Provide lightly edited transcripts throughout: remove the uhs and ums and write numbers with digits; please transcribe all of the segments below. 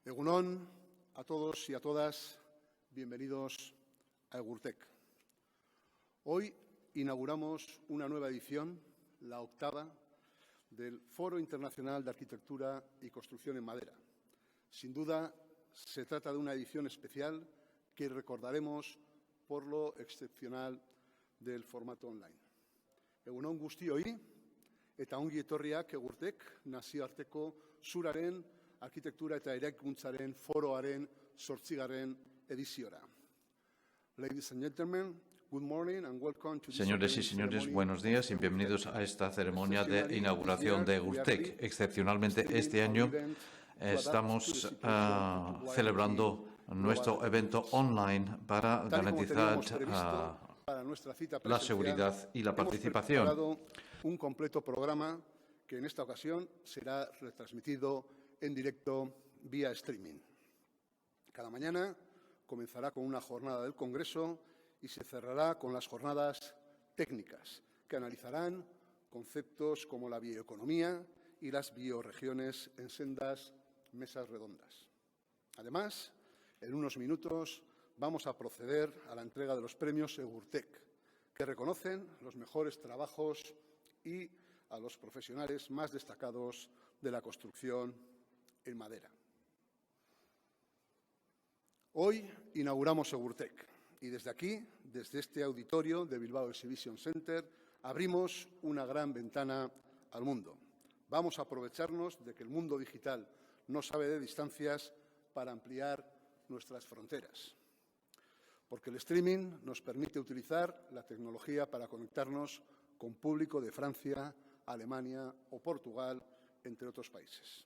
Egunon a todos y a todas, bienvenidos a Egurtec. Hoy inauguramos una nueva edición, la octava, del Foro Internacional de Arquitectura y Construcción en Madera. Sin duda, se trata de una edición especial que recordaremos por lo excepcional del formato online. Egunon guztioi eta ongi etorriak Egurtec nazioarteko suraren arkitektura eta eraikuntzaren foroaren 8. ediziora. Ladies and gentlemen, good morning and welcome to Señores y señores, buenos días y bienvenidos a esta ceremonia de inauguración de Egurtec. Excepcionalmente este año estamos celebrando nuestro evento online para garantizar la seguridad y la participación. Hemos preparado un completo programa que en esta ocasión será retransmitido en directo vía streaming. Cada mañana comenzará con una jornada del Congreso y se cerrará con las jornadas técnicas, que analizarán conceptos como la bioeconomía y las bioregiones en sendas mesas redondas. Además, en unos minutos vamos a proceder a la entrega de los premios Egurtec, que reconocen los mejores trabajos y a los profesionales más destacados de la construcción en madera. Hoy inauguramos Egurtec y desde aquí, desde este auditorio de Bilbao Exhibition Center, abrimos una gran ventana al mundo. Vamos a aprovecharnos de que el mundo digital no sabe de distancias para ampliar nuestras fronteras, porque el streaming nos permite utilizar la tecnología para conectarnos con público de Francia, Alemania o Portugal, entre otros países.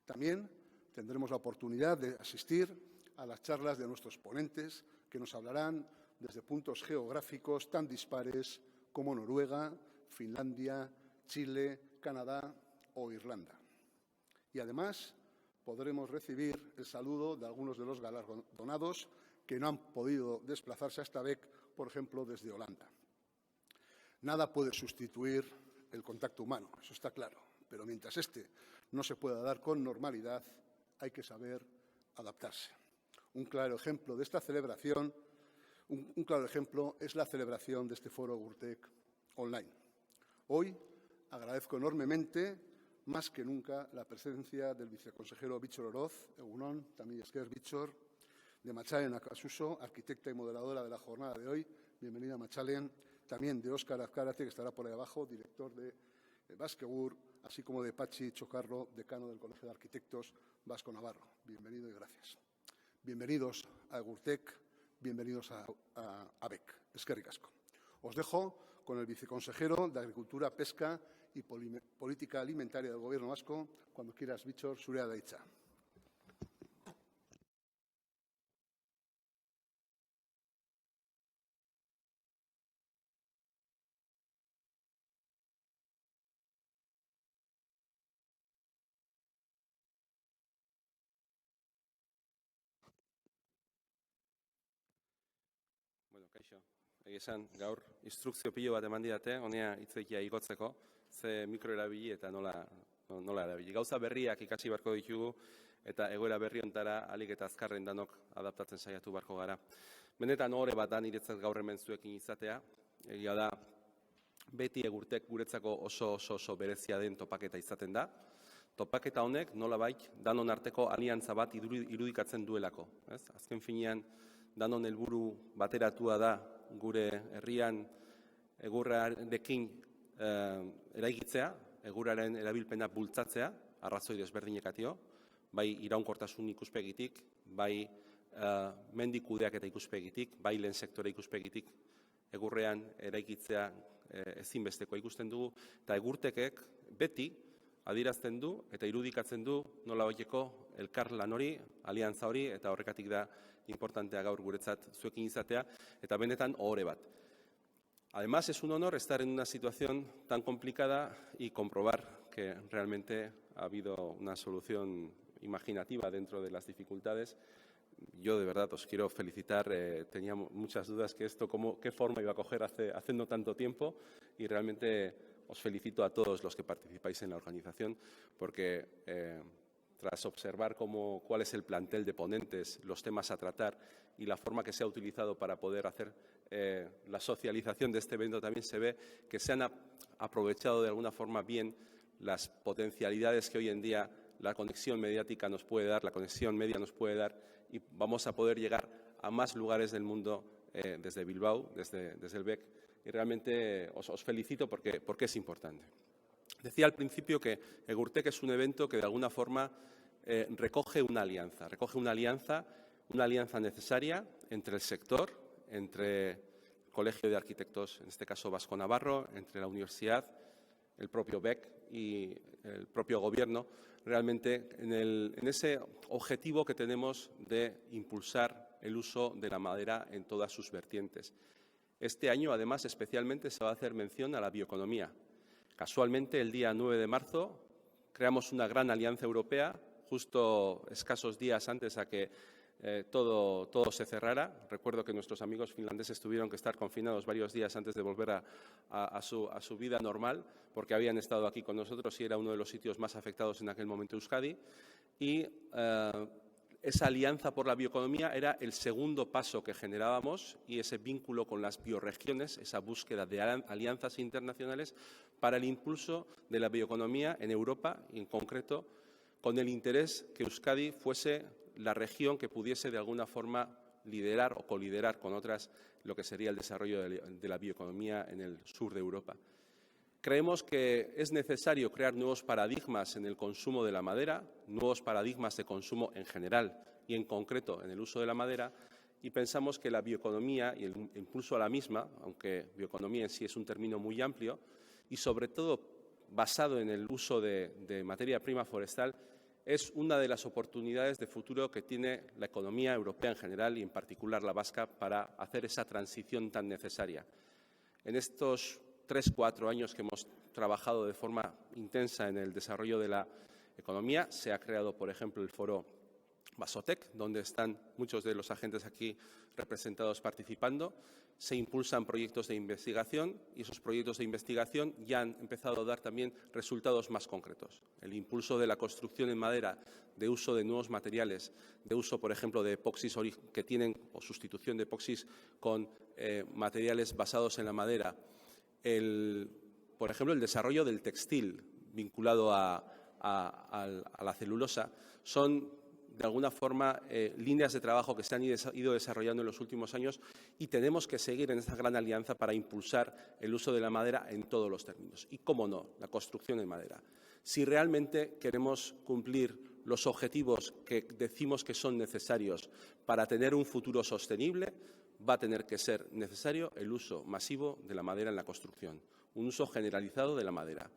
También tendremos la oportunidad de asistir a las charlas de nuestros ponentes, que nos hablarán desde puntos geográficos tan dispares como Noruega, Finlandia, Chile, Canadá o Irlanda. Y además podremos recibir el saludo de algunos de los galardonados que no han podido desplazarse a esta BEC, por ejemplo, desde Holanda. Nada puede sustituir el contacto humano, eso está claro, pero mientras este no se pueda dar con normalidad, hay que saber adaptarse. Un claro ejemplo de esta celebración, un claro ejemplo es la celebración de este foro Egurtec online. Hoy agradezco enormemente, más que nunca, la presencia del viceconsejero Bitxor Oroz, Egunon, también esker Bitxor, de Machalen Akasuso, arquitecta y modeladora de la jornada de hoy. Bienvenida, Machalen. También de Óscar Azcárate, que estará por ahí abajo, director de Baskegur, así como de Pachi Chocarro, decano del Colegio de Arquitectos Vasco Navarro. Bienvenido y gracias. Bienvenidos a Egurtec, bienvenidos a BEC. Eskerrik asko. Os dejo con el viceconsejero de Agricultura, Pesca y Política Alimentaria del Gobierno vasco. Cuando quieras, Bitxor, zurea da hitza. Bueno, kaixo, esan gaur instrukzio pilo bat eman didate, honea hitzekia igotzeko, ze mikro erabili eta nola erabili. Gauza berriak ikasi beharko ditugu eta egoera berri hontara ahalik eta azkarren danok adaptatzen saiatu beharko gara. Benetan ohore bat da niretzat gaur hemen zuekin izatea. Egia da, beti Egurtec guretzako oso berezia den topaketa izaten da. Topaketa honek nolabait danon arteko aliantza bat irudikatzen duelako. Azken finean, danon helburu bateratua da gure herrian egurrarekin eraikitzea, egurraren erabilpena bultzatzea, arrazoi desberdinekatio, bai iraunkortasun ikuspegitik, bai mendi kudeaketa ikuspegitik, bai lehen sektore ikuspegitik, egurrean eraikitzea ezinbestekoa ikusten dugu, eta Egurtecek beti adierazten du eta irudikatzen du nolabaiteko elkar lan hori, aliantza hori, eta horrekatik da importantea gaur guretzat zuekin izatea, eta benetan ohore bat. Además, es un honor estar en una situación tan complicada y comprobar que realmente ha habido una solución imaginativa dentro de las dificultades. Yo de verdad os quiero felicitar, tenía muchas dudas que esto, qué forma iba a coger hace no tanto tiempo, y realmente os felicito a todos los que participáis en la organización, porque tras observar cuál es el plantel de ponentes, los temas a tratar y la forma que se ha utilizado para poder hacer la socialización de este evento, también se ve que se han aprovechado de alguna forma bien las potencialidades que hoy en día la conexión mediática nos puede dar, la conexión media nos puede dar, y vamos a poder llegar a más lugares del mundo desde Bilbao, desde el BEC, y realmente os felicito porque es importante. Decía al principio que Egurtec es un evento que de alguna forma recoge una alianza necesaria entre el sector, entre el Colegio de Arquitectos, en este caso vasco-navarro, entre la universidad, el propio BEC y el propio Gobierno, realmente en ese objetivo que tenemos de impulsar el uso de la madera en todas sus vertientes. Este año, además, especialmente se va a hacer mención a la bioeconomía. Casualmente, el día 9 de marzo, creamos una gran alianza europea, justo escasos días antes a que todo se cerrara. Recuerdo que nuestros amigos finlandeses tuvieron que estar confinados varios días antes de volver a su vida normal, porque habían estado aquí con nosotros y era uno de los sitios más afectados en aquel momento Euskadi. Y esa alianza por la bioeconomía era el segundo paso que generábamos, y ese vínculo con las bioregiones, esa búsqueda de alianzas internacionales para el impulso de la bioeconomía en Europa, y en concreto con el interés que Euskadi fuese la región que pudiese de alguna forma liderar o coliderar con otras lo que sería el desarrollo de la bioeconomía en el sur de Europa. Creemos que es necesario crear nuevos paradigmas en el consumo de la madera, nuevos paradigmas de consumo en general y en concreto en el uso de la madera, y pensamos que la bioeconomía y el impulso a la misma, aunque bioeconomía en sí es un término muy amplio, y sobre todo basado en el uso de materia prima forestal, es una de las oportunidades de futuro que tiene la economía europea en general y en particular la vasca para hacer esa transición tan necesaria. En estos 3-4 años que hemos trabajado de forma intensa en el desarrollo de la economía, se ha creado, por ejemplo, el foro Basotec, donde están muchos de los agentes aquí representados participando. Se impulsan proyectos de investigación y esos proyectos de investigación ya han empezado a dar también resultados más concretos. El impulso de la construcción en madera, de uso de nuevos materiales, de uso, por ejemplo, de epoxis que tienen o sustitución de epoxis con materiales basados en la madera. Por ejemplo, el desarrollo del textil vinculado a la celulosa son de alguna forma líneas de trabajo que se han ido desarrollando en los últimos años, y tenemos que seguir en esta gran alianza para impulsar el uso de la madera en todos los términos. Y, cómo no, la construcción en madera. Si realmente queremos cumplir los objetivos que decimos que son necesarios para tener un futuro sostenible, va a tener que ser necesario el uso masivo de la madera en la construcción, un uso generalizado de la madera.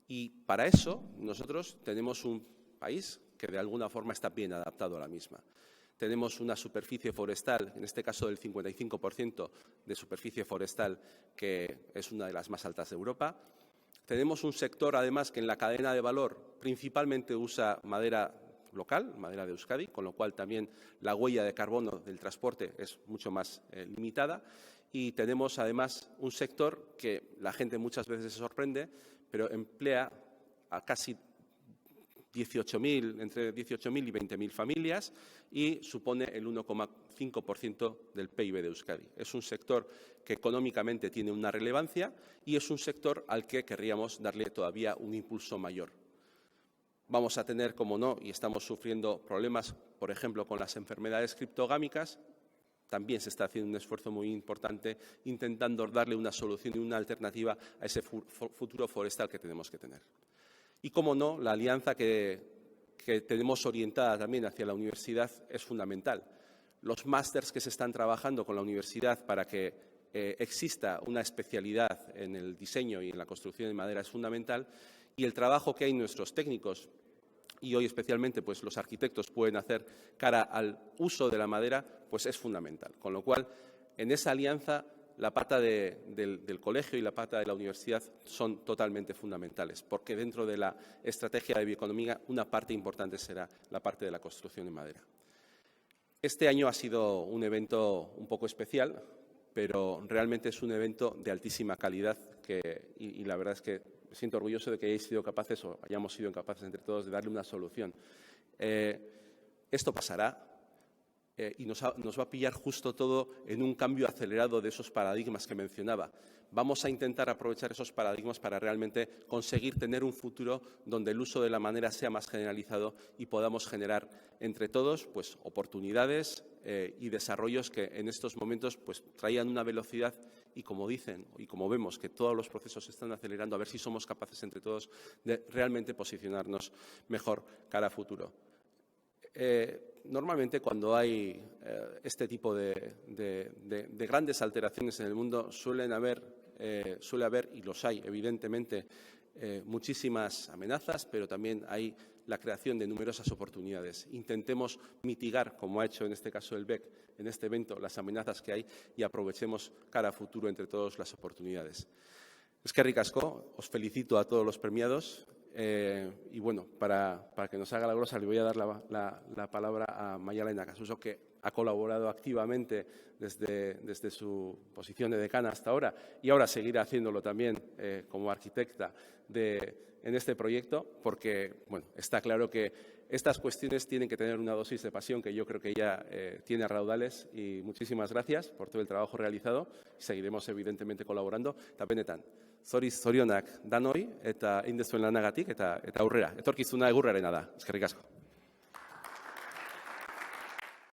Y para eso nosotros tenemos un país que de alguna forma está bien adaptado a la misma. Tenemos una superficie forestal, en este caso del 55% de superficie forestal, que es una de las más altas de Europa. Tenemos un sector, además, que en la cadena de valor principalmente usa madera local, madera de Euskadi, con lo cual también la huella de carbono del transporte es mucho más limitada. Y tenemos, además, un sector que la gente muchas veces se sorprende, pero emplea a casi entre 18.000 y 20.000 familias y supone el 1,5% del PIB de Euskadi. Es un sector que económicamente tiene una relevancia y es un sector al que querríamos darle todavía un impulso mayor. Vamos a tener, como no, y estamos sufriendo problemas, por ejemplo, con las enfermedades criptogámicas. También se está haciendo un esfuerzo muy importante intentando darle una solución y una alternativa a ese futuro forestal que tenemos que tener. Y, cómo no, la alianza que tenemos orientada también hacia la universidad es fundamental. Los másters que se están trabajando con la universidad para que exista una especialidad en el diseño y en la construcción de madera es fundamental, y el trabajo que hay nuestros técnicos y hoy especialmente pues, los arquitectos pueden hacer cara al uso de la madera, pues es fundamental. Con lo cual, en esa alianza, la pata del colegio y la pata de la universidad son totalmente fundamentales, porque dentro de la estrategia de bioeconomía una parte importante será la parte de la construcción en madera. Este año ha sido un evento un poco especial, pero realmente es un evento de altísima calidad y la verdad es que me siento orgulloso de que hayáis sido capaces o hayamos sido capaces entre todos de darle una solución. Esto pasará y nos va a pillar justo todo en un cambio acelerado de esos paradigmas que mencionaba. Vamos a intentar aprovechar esos paradigmas para realmente conseguir tener un futuro donde el uso de la madera sea más generalizado y podamos generar entre todos pues, oportunidades y desarrollos que en estos momentos pues, traían una velocidad y como dicen y como vemos que todos los procesos se están acelerando, a ver si somos capaces entre todos de realmente posicionarnos mejor cara a futuro. Normalmente cuando hay este tipo de grandes alteraciones en el mundo suele haber, y los hay evidentemente, muchísimas amenazas, pero también hay la creación de numerosas oportunidades. Intentemos mitigar, como ha hecho en este caso el BEC, en este evento, las amenazas que hay y aprovechemos cara a futuro entre todos las oportunidades. Eskerrik asko, os felicito a todos los premiados. Y bueno, para que nos haga la glosa le voy a dar la palabra a Maialen Casuso, que ha colaborado activamente desde su posición de decana hasta ahora y ahora seguirá haciéndolo también como arquitecta en este proyecto, porque bueno, está claro que estas cuestiones tienen que tener una dosis de pasión que yo creo que ella tiene a raudales y muchísimas gracias por todo el trabajo realizado. Seguiremos evidentemente colaborando. Eta benetan, zorionak danoi eta egin duzuen lanagatik eta aurrera. Etorkizuna egurrarena da. Eskerrik asko.